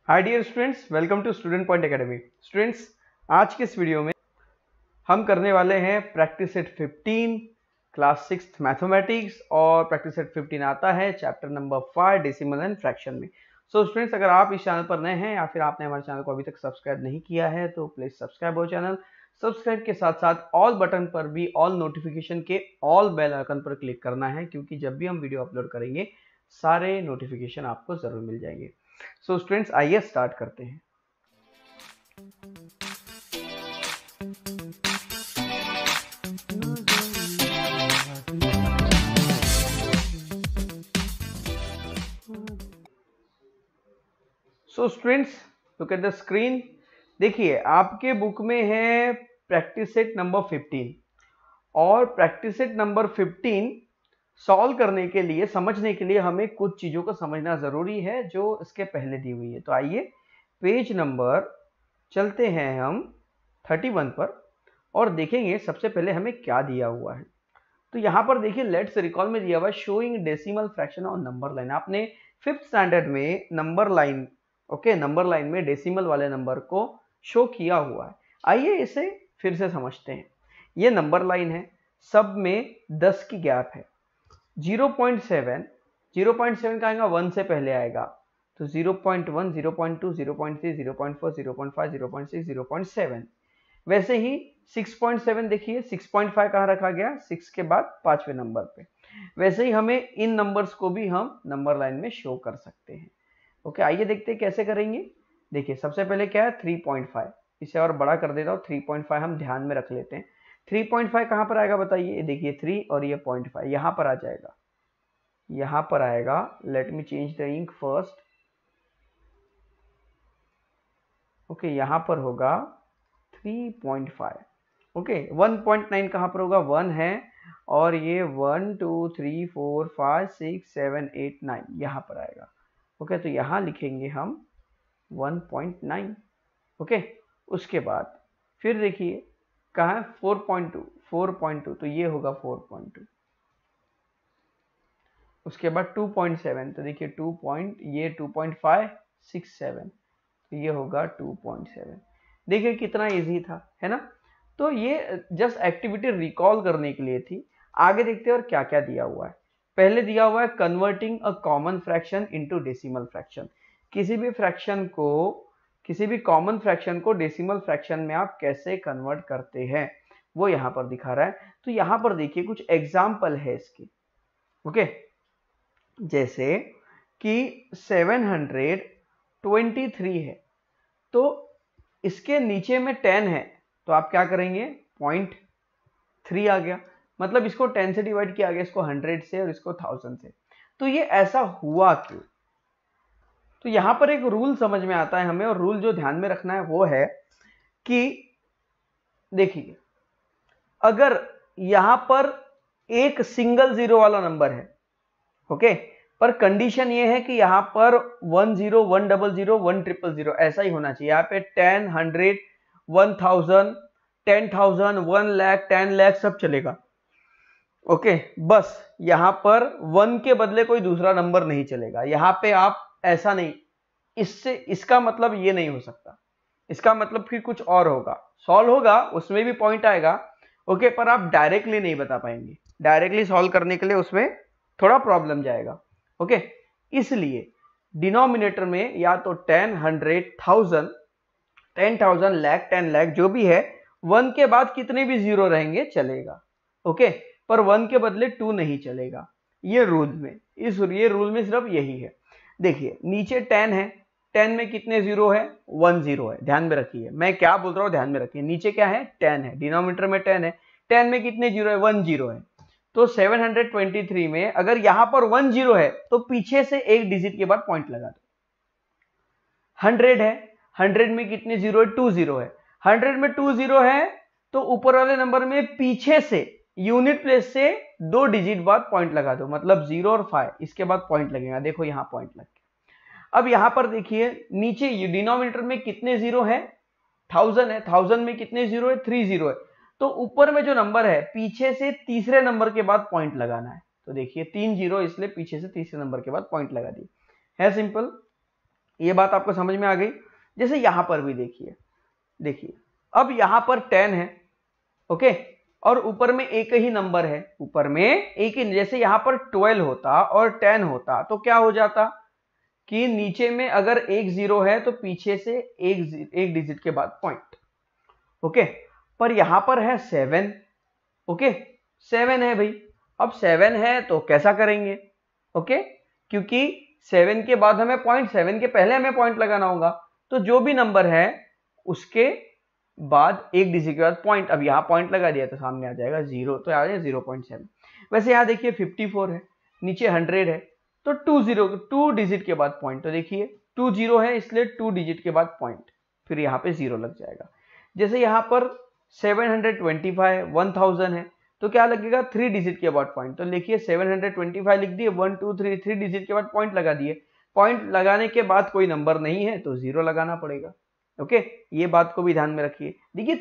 Hi dear students, welcome to student point academy. Students, आज के इस वीडियो में हम करने वाले हैं प्रैक्टिस सेट 15 क्लास 6 मैथमेटिक्स। और प्रैक्टिस सेट 15 आता है chapter number 5 decimal and fraction में। सो स्टूडेंट्स, अगर आप इस चैनल पर नए हैं या फिर आपने हमारे चैनल को अभी तक सब्सक्राइब नहीं किया है तो प्लीज सब्सक्राइब हो चैनल। सब्सक्राइब के साथ साथ ऑल बटन पर भी ऑल नोटिफिकेशन के ऑल बेल आइकन पर क्लिक करना है, क्योंकि जब भी हम वीडियो अपलोड करेंगे सारे नोटिफिकेशन आपको जरूर मिल जाएंगे। सो स्टूडेंट्स, आइए स्टार्ट करते हैं। So students, look at the screen. देखिए, आपके बुक में है प्रैक्टिस सेट नंबर 15 और प्रैक्टिस सेट नंबर 15 सॉल्व करने के लिए, समझने के लिए हमें कुछ चीजों को समझना जरूरी है जो इसके पहले दी हुई है। तो आइए पेज नंबर चलते हैं हम 31 पर और देखेंगे सबसे पहले हमें क्या दिया हुआ है। तो यहां पर देखिए, लेट्स रिकॉल में दिया हुआ शोइंग डेसिमल फ्रैक्शन और नंबर लाइन। आपने 5th स्टैंडर्ड में नंबर लाइन, नंबर लाइन में डेसिमल वाले नंबर को शो किया हुआ है। आइए इसे फिर से समझते हैं। ये नंबर लाइन है, सब में 10 की गैप है। 0.7 का आएगा 1 से पहले आएगा, तो 0.1, 0.2, 0.3, 0.4, 0.5, 0.6, 0.7। वैसे ही 6.7 देखिए, 6.5 कहाँ रखा गया, 6 के बाद 5वें नंबर पे। वैसे ही हमें इन नंबर्स को भी हम नंबर लाइन में शो कर सकते हैं। ओके, आइए देखते हैं कैसे करेंगे। देखिए, सबसे पहले क्या है, 3.5। इसे और बड़ा कर देता हूँ, 3.5 हम ध्यान में रख लेते हैं। 3.5 कहाँ पर आएगा बताइए, देखिए 3 और ये 0.5 यहाँ पर आ जाएगा, यहाँ पर आएगा। Let me change the ink first. Okay, यहाँ पर होगा 3.5। ओके, 1.9 कहाँ पर होगा, 1 है और ये 1 2 3 4 5 6 7 8 9 यहाँ पर आएगा। ओके, तो यहाँ लिखेंगे हम 1.9। ओके, उसके बाद फिर देखिए कहाँ है, 4.2, तो ये होगा 4.2। उसके बाद 2.7, तो देखिए ये 2.5 6 7, तो ये होगा 2.7। देखिए कितना इजी था, है ना। तो ये जस्ट एक्टिविटी रिकॉल करने के लिए थी। आगे देखते हैं और क्या क्या दिया हुआ है। पहले दिया हुआ है converting a common fraction into decimal fraction. किसी भी कॉमन फ्रैक्शन को डेसिमल फ्रैक्शन में आप कैसे कन्वर्ट करते हैं वो यहाँ पर दिखा रहा है। तो यहाँ पर देखिए कुछ एग्जाम्पल है इसके। ओके, जैसे कि 723 है, तो इसके नीचे में 10 है, तो आप क्या करेंगे, 0.3 आ गया, मतलब इसको 10 से डिवाइड किया गया, इसको 100 से और इसको 1000 से। तो ये ऐसा हुआ क्यों? तो यहां पर एक रूल समझ में आता है हमें, और रूल जो ध्यान में रखना है वो है कि देखिए, अगर यहां पर एक सिंगल जीरो वाला नंबर है, ओके, पर कंडीशन ये है कि यहां पर 10 100 1000 ऐसा ही होना चाहिए। यहाँ पे 10 100 1000 10,000 1 लाख 10 लाख सब चलेगा। ओके, बस यहां पर 1 के बदले कोई दूसरा नंबर नहीं चलेगा। यहां पे आप ऐसा नहीं, इसका मतलब ये नहीं हो सकता, इसका मतलब फिर कुछ और होगा। सॉल्व होगा, उसमें भी पॉइंट आएगा, ओके, पर आप डायरेक्टली नहीं बता पाएंगे। डायरेक्टली सॉल्व करने के लिए उसमें थोड़ा प्रॉब्लम जाएगा। ओके, इसलिए डिनोमिनेटर में या तो 10 100 1000 10,000 लाख 10 लाख जो भी है, 1 के बाद कितने भी जीरो रहेंगे चलेगा। ओके, पर 1 के बदले 2 नहीं चलेगा। ये रूल में सिर्फ यही है। देखिए नीचे 10 है, 10 में कितने जीरो है, 1 जीरो है। ध्यान में रखिए, मैं क्या बोल रहा हूं ध्यान में रखिए। नीचे क्या है, 10 है, डिनोमिनेटर में 10 है, 10 में कितने जीरो है, 1 जीरो है। तो 723 में अगर यहां पर 1 जीरो है तो पीछे से एक डिजिट के बाद पॉइंट लगा दो। 100 है, 100 में कितने जीरो है, 2 जीरो है। 100 में 2 जीरो है तो ऊपर वाले नंबर में पीछे से यूनिट प्लेस से 2 डिजिट बाद पॉइंट लगा दो, मतलब 0 और 5, इसके बाद पॉइंट लगेगा। देखो यहां पॉइंट लग गया। अब यहां पर देखिए नीचे डिनोमिनेटर में कितने जीरो है, 1000 है, 1000 में कितने जीरो है, 3 जीरो है। तो ऊपर में जो नंबर है पीछे से तीसरे नंबर के बाद पॉइंट लगाना है। तो देखिए 3 जीरो, इसलिए पीछे से तीसरे नंबर के बाद पॉइंट लगा दी है। सिंपल। ये बात आपको समझ में आ गई। जैसे यहां पर भी देखिए अब यहां पर 10 है, ओके, और ऊपर में एक ही नंबर है, ऊपर में एक ही, जैसे यहां पर 12 होता और 10 होता तो क्या हो जाता कि नीचे में अगर एक 0 है तो पीछे से एक डिजिट के बाद पॉइंट, ओके। पर यहां पर है 7, ओके, 7 है भाई। अब 7 है तो कैसा करेंगे, ओके, क्योंकि 7 के बाद हमें पॉइंट, 7 के पहले हमें पॉइंट लगाना होगा, तो जो भी नंबर है उसके बाद एक डिजिट के बाद पॉइंट। अब यहां पॉइंट लगा दिया तो सामने आ जाएगा 0, तो आ जाएगा 0.7। वैसे यहां देखिए 54 है, नीचे 100 है, तो 2 डिजिट के बाद पॉइंट, तो देखिए 2 0 है इसलिए 2 डिजिट के बाद पॉइंट, फिर यहाँ पे 0 लग जाएगा। जैसे यहाँ पर 725 1000 है तो क्या लगेगा 3 डिजिट के बाद पॉइंट, तो लिखिए 725 लिख दिए, 1 2 3 डिजिट के बाद पॉइंट लगा दिए। पॉइंट लगाने के बाद कोई नंबर नहीं है तो 0 लगाना पड़ेगा, ओके। ये बात को भी ध्यान में रखिए। देखिए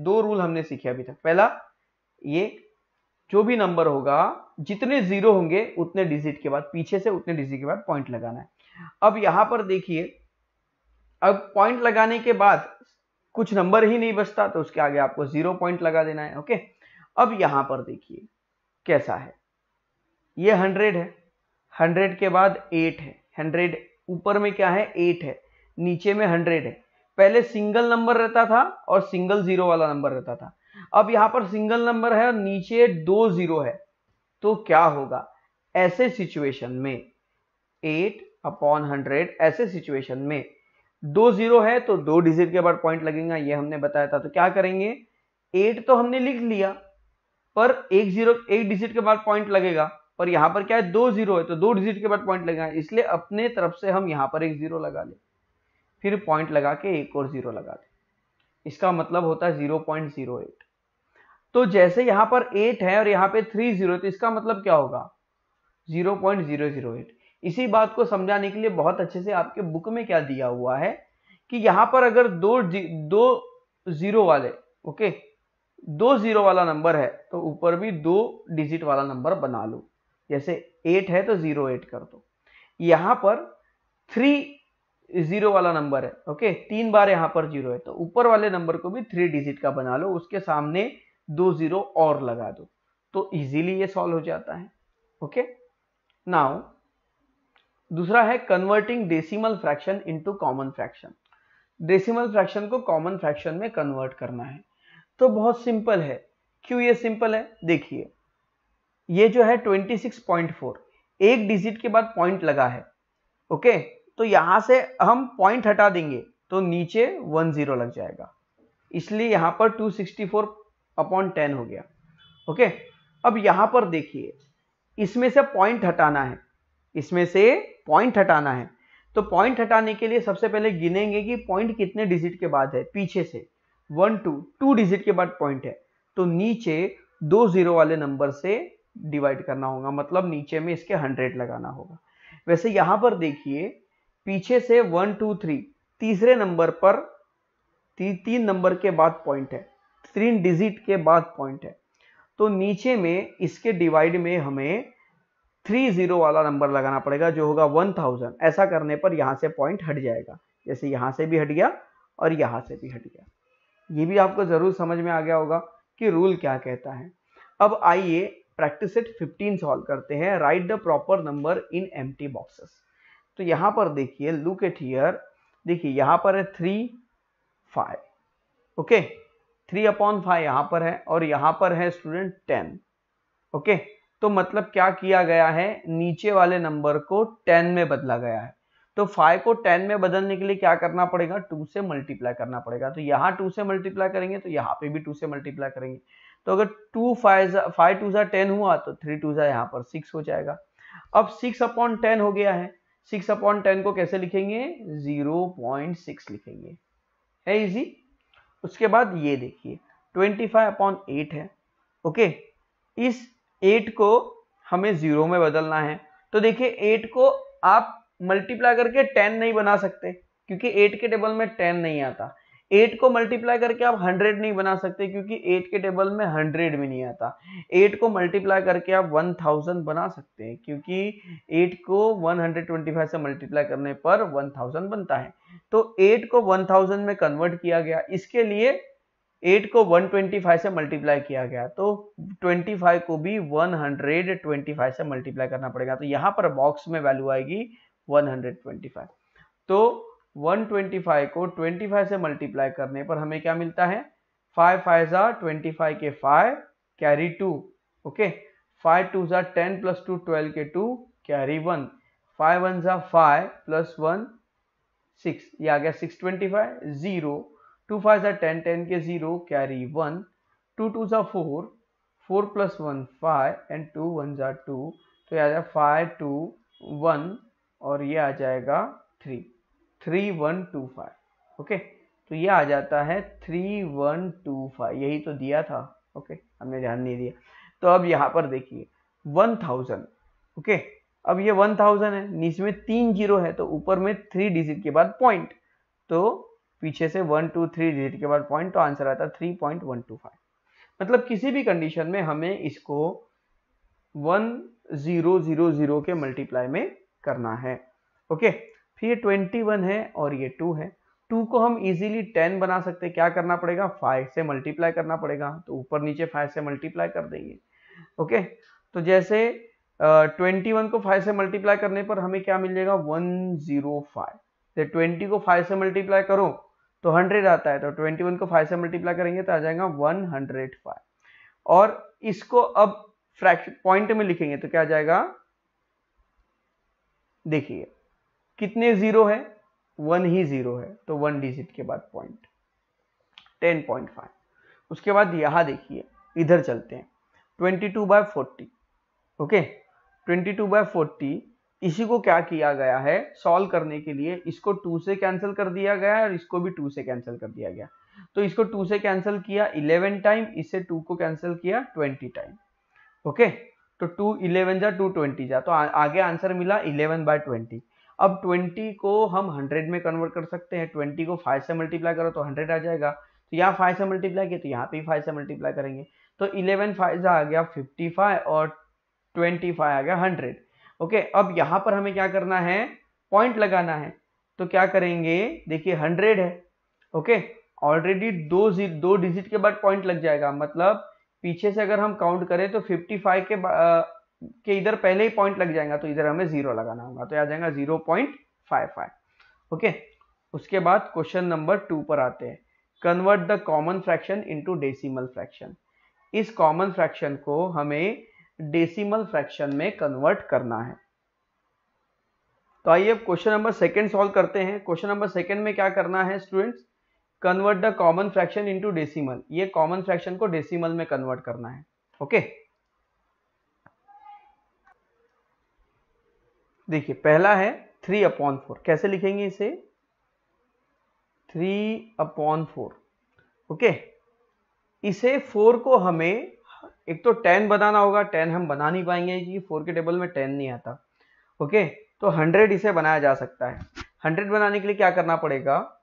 2 रूल हमने सीखे अभी तक। पहला, ये जो भी नंबर होगा जितने 0 होंगे उतने डिजिट के बाद, पीछे से उतने डिजिट के बाद पॉइंट लगाना है। अब यहां पर देखिए, अब पॉइंट लगाने के बाद कुछ नंबर ही नहीं बचता तो उसके आगे आपको 0 पॉइंट लगा देना है, ओके। अब यहां पर देखिए कैसा है, ये 100 है, 100 के बाद 8 है, 100 ऊपर में क्या है 8 है, नीचे में 100 है। पहले सिंगल नंबर रहता था और सिंगल 0 वाला नंबर रहता था, अब यहां पर सिंगल नंबर है और नीचे 2 0 है, तो क्या होगा ऐसे सिचुएशन में 8/100, ऐसे सिचुएशन में 2 0 है तो 2 डिजिट के बाद पॉइंट लगेगा, ये हमने बताया था। तो क्या करेंगे, 8 तो हमने लिख लिया पर एक डिजिट के बाद पॉइंट लगेगा, पर यहां पर क्या है 2 0 है तो 2 डिजिट के बाद पॉइंट लगेगा, इसलिए अपने तरफ से हम यहां पर एक 0 लगा ले, फिर पॉइंट लगा के एक और 0 लगा दे, इसका मतलब होता है 0.08। तो जैसे यहां पर 8 है और यहां पे 3 0, तो इसका मतलब क्या होगा 0.008। इसी बात को समझाने के लिए बहुत अच्छे से आपके बुक में क्या दिया हुआ है कि यहां पर अगर दो 0 वाले, ओके, 2 0 वाला नंबर है तो ऊपर भी 2 डिजिट वाला नंबर बना लो। जैसे 8 है तो 08 कर दो। यहां पर 3 0 वाला नंबर है, ओके, 3 बार यहां पर 0 है तो ऊपर वाले नंबर को भी 3 डिजिट का बना लो, उसके सामने 2 0 और लगा दो, तो इजीली ये सॉल्व हो जाता है, ओके। नाउ दूसरा है converting decimal fraction into common fraction. Decimal fraction को कॉमन फ्रैक्शन में कन्वर्ट करना है, तो बहुत सिंपल है। क्यों ये सिंपल है, देखिए ये जो है 26.4, एक डिजिट के बाद पॉइंट लगा है, ओके, तो यहां से हम पॉइंट हटा देंगे तो नीचे 1 0 लग जाएगा, इसलिए यहां पर 264/10 हो गया, ओके। अब यहां पर देखिए इसमें से पॉइंट हटाना है, इसमें से पॉइंट हटाना है, तो पॉइंट हटाने के लिए सबसे पहले गिनेंगे कि पॉइंट कितने डिजिट के बाद है, पीछे से 1 2 डिजिट के बाद पॉइंट है, तो नीचे 2 0 वाले नंबर से डिवाइड करना होगा, मतलब नीचे में इसके 100 लगाना होगा। वैसे यहां पर देखिए पीछे से 1 2 3 तीसरे नंबर पर 3 नंबर के बाद पॉइंट है, 3 डिजिट के बाद पॉइंट है, तो नीचे में इसके डिवाइड में हमें 3 0 वाला नंबर लगाना पड़ेगा जो होगा 1000। ऐसा करने पर यहां से पॉइंट हट जाएगा, जैसे यहां से भी हट गया और यहां से भी हट गया। ये भी आपको जरूर समझ में आ गया होगा कि रूल क्या कहता है। अब आइए प्रैक्टिस सेट 15 सॉल्व करते हैं। Right the proper number in empty boxes. तो यहां पर देखिए, लुक एट हियर, देखिए यहां पर है 3 5, ओके, 3/5 यहां पर है और यहां पर है स्टूडेंट 10, ओके। तो मतलब क्या किया गया है, नीचे वाले नंबर को 10 में बदला गया है, तो 5 को 10 में बदलने के लिए क्या करना पड़ेगा, 2 से मल्टीप्लाई करना पड़ेगा। तो यहाँ 2 से मल्टीप्लाई करेंगे तो यहाँ पे भी 2 से मल्टीप्लाई करेंगे, तो अगर 5 2 10 हुआ तो 3 2 यहाँ पर 6 हो जाएगा। अब 6/10 हो गया है, 6/10 को कैसे लिखेंगे, 0.6 लिखेंगे, है इजी। उसके बाद ये देखिए 25/8 है, ओके, इस 8 को हमें 0 में बदलना है, तो देखिए 8 को आप मल्टीप्लाई करके 10 नहीं बना सकते क्योंकि 8 के टेबल में 10 नहीं आता, 8 को मल्टीप्लाई करके आप 100 नहीं बना सकते क्योंकि 8 के टेबल में 100 भी नहीं आता। 8 को मल्टीप्लाई करके आप 1000 बना सकते हैं क्योंकि 8 को 125 से मल्टीप्लाई करने पर 1000 बनता है। तो 8 को 1000 में कन्वर्ट किया गया, इसके लिए 8 को 125 से मल्टीप्लाई किया गया, तो 25 को भी 125 से मल्टीप्लाई करना पड़ेगा। तो यहाँ पर बॉक्स में वैल्यू आएगी 125। तो 125 को 25 से मल्टीप्लाई करने पर हमें क्या मिलता है, 5 5 25 के 5 कैरी 2, ओके, 5 2 10 प्लस 2 12 के 2 कैरी 1, 5 1 5 प्लस 1 6, ये आ गया 625, 0 2 5 10 10 के 0 कैरी 1, 2 2 4 4 प्लस 1 5 एंड 2 1 2, तो ये आ जाएगा 5 2 1 और ये आ जाएगा 3 3125, ओके। तो ये आ जाता है 3125, यही तो दिया था, ओके, हमने ध्यान नहीं दिया। तो अब यहाँ पर देखिए 1000, ओके, अब ये 1000 है, नीचे में 3 जीरो है तो ऊपर में 3 डिजिट के बाद पॉइंट, तो पीछे से 1 2 3 डिजिट के बाद पॉइंट, तो आंसर आता है 3.125। मतलब किसी भी कंडीशन में हमें इसको 1000 के मल्टीप्लाई में करना है, ओके। फिर 21 है और ये 2 है, 2 को हम इजीली 10 बना सकते हैं, क्या करना पड़ेगा, 5 से मल्टीप्लाई करना पड़ेगा, तो ऊपर नीचे 5 से मल्टीप्लाई कर देंगे, ओके। तो जैसे 21 को 5 से मल्टीप्लाई करने पर हमें क्या मिल जाएगा, 105। 20 को 5 से मल्टीप्लाई करो तो 100 आता है, तो 21 को 5 से मल्टीप्लाई करेंगे तो आ जाएगा 105। और इसको अब फ्रैक्शन पॉइंट में लिखेंगे तो क्या आ जाएगा, देखिए कितने जीरो है, 1 ही जीरो है, तो 1 डिजिट के बाद पॉइंट 10.5। उसके बाद यहां देखिए, इधर चलते हैं, 22/40, ओके, 22/40, इसी को क्या किया गया है, सॉल्व करने के लिए इसको 2 से कैंसिल कर दिया गया है और इसको भी 2 से कैंसिल कर दिया गया। तो इसको 2 से कैंसिल किया 11 टाइम, इससे 2 को कैंसिल किया 20 टाइम, ओके। तो 2 11 जा 2 20 जा, तो आगे आंसर मिला 11/20। अब 20 को हम 100 में कन्वर्ट कर सकते हैं, 20 को 5 से मल्टीप्लाई करो तो 100 आ जाएगा, तो यहाँ 5 से मल्टीप्लाई किया तो यहाँ पे 5 से मल्टीप्लाई करेंगे, तो 11 5 आ गया 55 और 25 आ गया 100, ओके। अब यहाँ पर हमें क्या करना है, पॉइंट लगाना है, तो क्या करेंगे, देखिए 100 है, ओके, ऑलरेडी दो डिजिट के बाद पॉइंट लग जाएगा, मतलब पीछे से अगर हम काउंट करें तो 55 के इधर पहले ही पॉइंट लग जाएगा, तो इधर हमें 0 लगाना होगा, तो आ जाएगा 0.55, ओके। उसके बाद क्वेश्चन नंबर 2 पर आते हैं, convert the common fraction into decimal fraction. इस कॉमन फ्रैक्शन को हमें डेसिमल फ्रैक्शन में कन्वर्ट करना है। तो आइए अब क्वेश्चन नंबर 2 सॉल्व करते हैं। क्वेश्चन नंबर 2 में क्या करना है students, convert the common fraction into decimal, ये कॉमन फ्रैक्शन को डेसिमल में कन्वर्ट करना है, ओके। देखिए पहला है 3/4, कैसे लिखेंगे इसे, 3/4, ओके। इसे 4 को हमें एक तो 10 बनाना होगा, 10 हम बना नहीं पाएंगे क्योंकि 4 के टेबल में 10 नहीं आता, ओके। तो 100 इसे बनाया जा सकता है। 100 बनाने के लिए क्या करना पड़ेगा,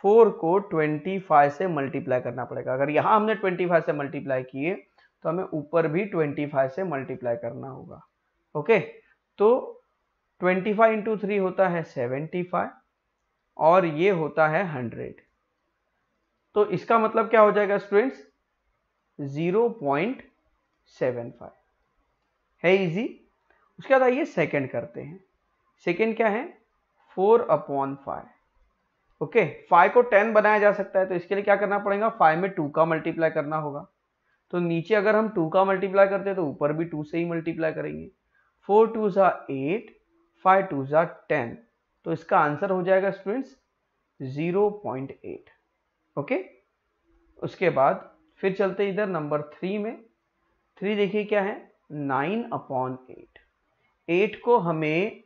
4 को 25 से मल्टीप्लाई करना पड़ेगा। अगर यहां हमने 25 से मल्टीप्लाई किए तो हमें ऊपर भी 25 से मल्टीप्लाई करना होगा, ओके। तो 25 इंटू 3 होता है 75 और ये होता है 100, तो इसका मतलब क्या हो जाएगा स्टूडेंट्स, 0.75 है, इजी। उसके बाद आइए सेकंड करते हैं। सेकंड क्या है, 4/5, ओके। 5 को 10 बनाया जा सकता है, तो इसके लिए क्या करना पड़ेगा, 5 में 2 का मल्टीप्लाई करना होगा, तो नीचे अगर हम 2 का मल्टीप्लाई करते हैं तो ऊपर भी 2 से ही मल्टीप्लाई करेंगे। 4 2 8, 5 2 10, तो इसका आंसर हो जाएगा स्टूडेंट्स 0.8, ओके। उसके बाद फिर चलते इधर नंबर 3 में। 3 देखिए क्या है, 9/8। 8 को हमें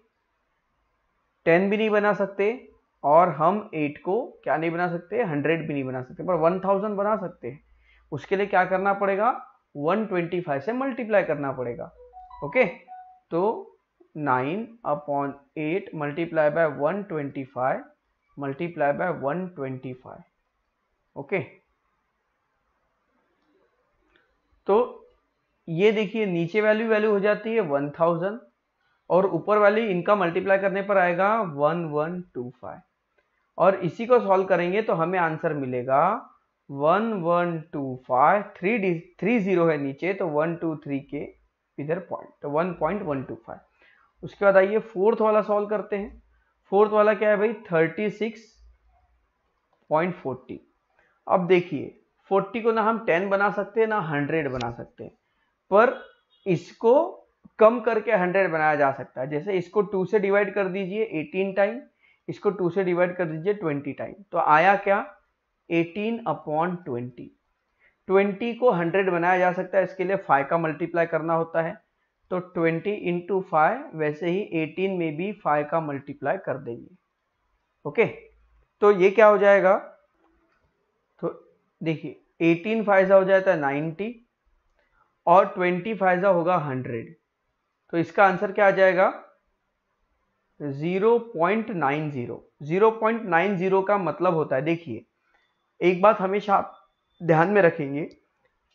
10 भी नहीं बना सकते और हम 8 को क्या नहीं बना सकते, 100 भी नहीं बना सकते, पर 1000 बना सकते हैं। उसके लिए क्या करना पड़ेगा, 125 से मल्टीप्लाई करना पड़ेगा, ओके। तो 9/8 multiply by 125 multiply by 125, okay, तो ये देखिए नीचे वैल्यू हो जाती है 1000 और ऊपर वाली इनका मल्टीप्लाई करने पर आएगा 1125 और इसी को सॉल्व करेंगे तो हमें आंसर मिलेगा 1125। 30 है नीचे तो 123 के इधर पॉइंट, तो 1.125। उसके बाद आइए फोर्थ वाला सॉल्व करते हैं। फोर्थ वाला क्या है भाई, 36.40। अब देखिए 40 को ना हम 10 बना सकते हैं ना 100 बना सकते हैं, पर इसको कम करके 100 बनाया जा सकता है। जैसे इसको 2 से डिवाइड कर दीजिए 18 टाइम, इसको 2 से डिवाइड कर दीजिए 20 टाइम, तो आया क्या 18/20। 20 को 100 बनाया जा सकता है, इसके लिए 5 का मल्टीप्लाई करना होता है, तो 20 × 5, वैसे ही 18 में भी 5 का मल्टीप्लाई कर देंगे। ओके, तो ये क्या हो जाएगा, तो देखिए 18 5 हो जाता है 90 और 20 5 होगा 100, तो इसका आंसर क्या आ जाएगा 0.90। 0.90 का मतलब होता है, देखिए एक बात हमेशा आप ध्यान में रखेंगे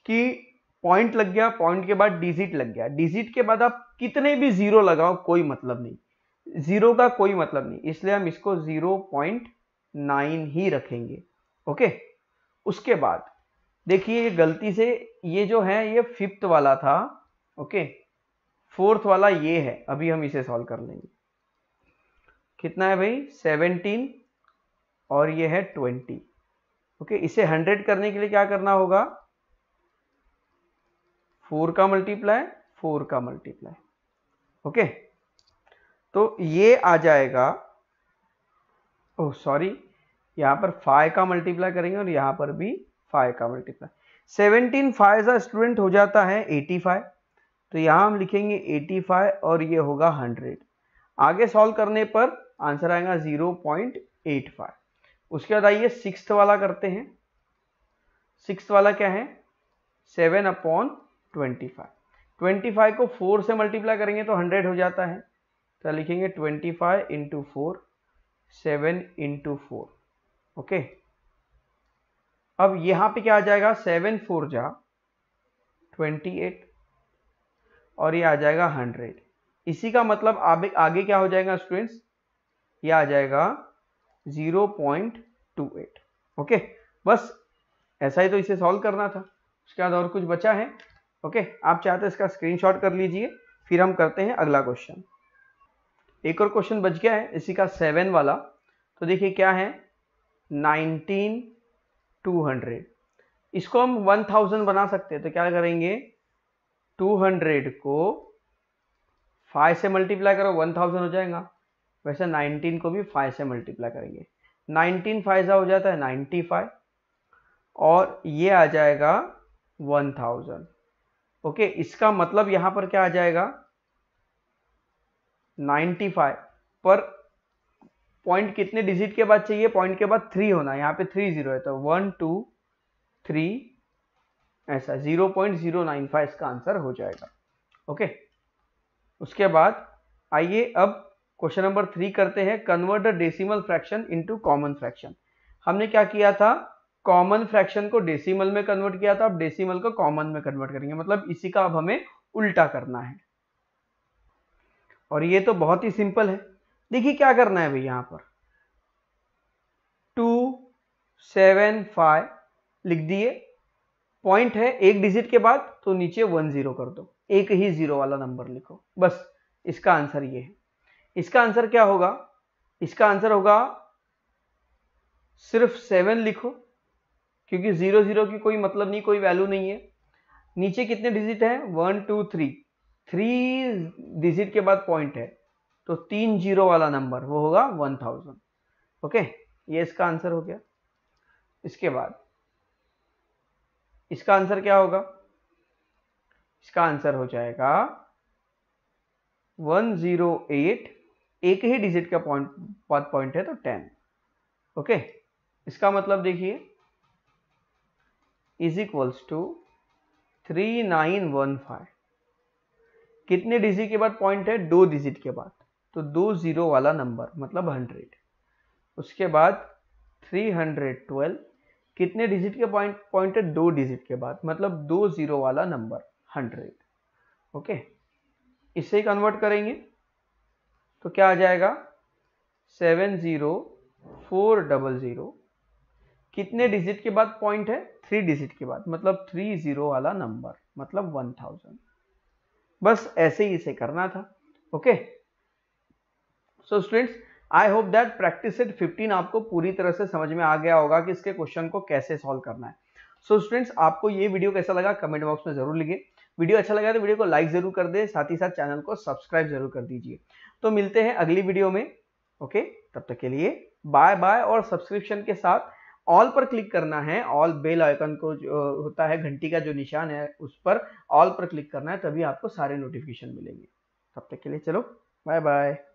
कि पॉइंट लग गया, पॉइंट के बाद डिजिट लग गया, डिजिट के बाद आप कितने भी जीरो लगाओ कोई मतलब नहीं, जीरो का कोई मतलब नहीं, इसलिए हम इसको 0.9 ही रखेंगे। ओके, उसके बाद देखिए गलती से ये जो है ये 5th वाला था। ओके, 4th वाला ये है, अभी हम इसे सॉल्व कर लेंगे। कितना है भाई 17 और ये है 20। ओके, इसे 100 करने के लिए क्या करना होगा 4 का मल्टीप्लाई 4 का मल्टीप्लाई। ओके, तो ये आ जाएगा, ओह सॉरी, यहां पर 5 का मल्टीप्लाई करेंगे और यहां पर भी 5 का मल्टीप्लाई। 17 5 का स्टूडेंट हो जाता है 85, तो यहां हम लिखेंगे 85 और ये होगा 100। आगे सॉल्व करने पर आंसर आएगा 0.85। उसके बाद आइए 6th वाला करते हैं। 6th वाला क्या है 7/25। 25 को 4 से मल्टीप्लाई करेंगे तो 100 हो जाता है, तो लिखेंगे 25 × 4 7 × 4। ओके, अब यहां पे क्या आ जाएगा 7 4 जा 28 और ये आ जाएगा 100। इसी का मतलब आगे क्या हो जाएगा स्टूडेंट्स, ये आ जाएगा 0.28। ओके, बस ऐसा ही तो इसे सॉल्व करना था, उसके बाद और कुछ बचा है। ओके, आप चाहते हैं इसका स्क्रीनशॉट कर लीजिए, फिर हम करते हैं अगला क्वेश्चन। एक और क्वेश्चन बच गया है इसी का 7 वाला, तो देखिए क्या है 19/200। इसको हम 1000 बना सकते हैं, तो क्या करेंगे 200 को 5 से मल्टीप्लाई करो 1000 हो जाएगा, वैसे 19 को भी 5 से मल्टीप्लाई करेंगे, 19 5 हो जाता है 95 और ये आ जाएगा 1000। ओके, इसका मतलब यहां पर क्या आ जाएगा 95 पर पॉइंट कितने डिजिट के बाद चाहिए, पॉइंट के बाद 3 होना, यहाँ पे 3 0 है, तो 1 2 3 ऐसा 0.095 इसका आंसर हो जाएगा। ओके, उसके बाद आइए अब क्वेश्चन नंबर 3 करते हैं, convert the decimal fraction into common fraction. हमने क्या किया था, कॉमन फ्रैक्शन को डेसिमल में कन्वर्ट किया था, अब डेसिमल को कॉमन में कन्वर्ट करेंगे, मतलब इसी का अब हमें उल्टा करना है। और ये तो बहुत ही सिंपल है, देखिए क्या करना है भाई, यहां पर 275 लिख दिए, पॉइंट है एक डिजिट के बाद तो नीचे 10 कर दो, एक ही जीरो वाला नंबर लिखो, बस इसका आंसर ये है। इसका आंसर क्या होगा, इसका आंसर होगा सिर्फ 7 लिखो, क्योंकि 0 0 की कोई मतलब नहीं, कोई वैल्यू नहीं है। नीचे कितने डिजिट है 1 2 3, 3 डिजिट के बाद पॉइंट है, तो 3 0 वाला नंबर वो होगा 1000। ओके, ये इसका आंसर हो गया। इसके बाद इसका आंसर क्या होगा, इसका आंसर हो जाएगा 108, एक ही डिजिट का पॉइंट है तो 10। ओके, इसका मतलब देखिए इज इक्वल्स टू 3915, कितने डिजिट के बाद पॉइंट है, 2 डिजिट के बाद, तो 2 0 वाला नंबर मतलब 100। उसके बाद 312, कितने डिजिट के पॉइंट है, 2 डिजिट के बाद, मतलब 2 जीरो वाला नंबर 100। ओके, इससे ही कन्वर्ट करेंगे तो क्या आ जाएगा 70400। कितने डिजिट के बाद पॉइंट है, 3 डिजिट के बाद, मतलब 3 जीरो वाला नंबर, मतलब 1000। बस ऐसे ही इसे करना था। Okay, so students I hope that practice set 15 आपको पूरी तरह से समझ में आ गया होगा कि इसके क्वेश्चन को कैसे सॉल्व करना है। सो स्टूडेंट्स आपको ये वीडियो कैसा लगा कमेंट बॉक्स में जरूर लिखिए। वीडियो अच्छा लगा तो वीडियो को लाइक जरूर कर दे, साथ ही साथ चैनल को सब्सक्राइब जरूर कर दीजिए। तो मिलते हैं अगली वीडियो में। ओके, तब तक के लिए बाय बाय। और सब्सक्रिप्शन के साथ ऑल पर क्लिक करना है, ऑल बेल आइकन को जो होता है घंटी का जो निशान है उस पर ऑल पर क्लिक करना है, तभी आपको सारे नोटिफिकेशन मिलेंगे। तब तक के लिए चलो बाय बाय।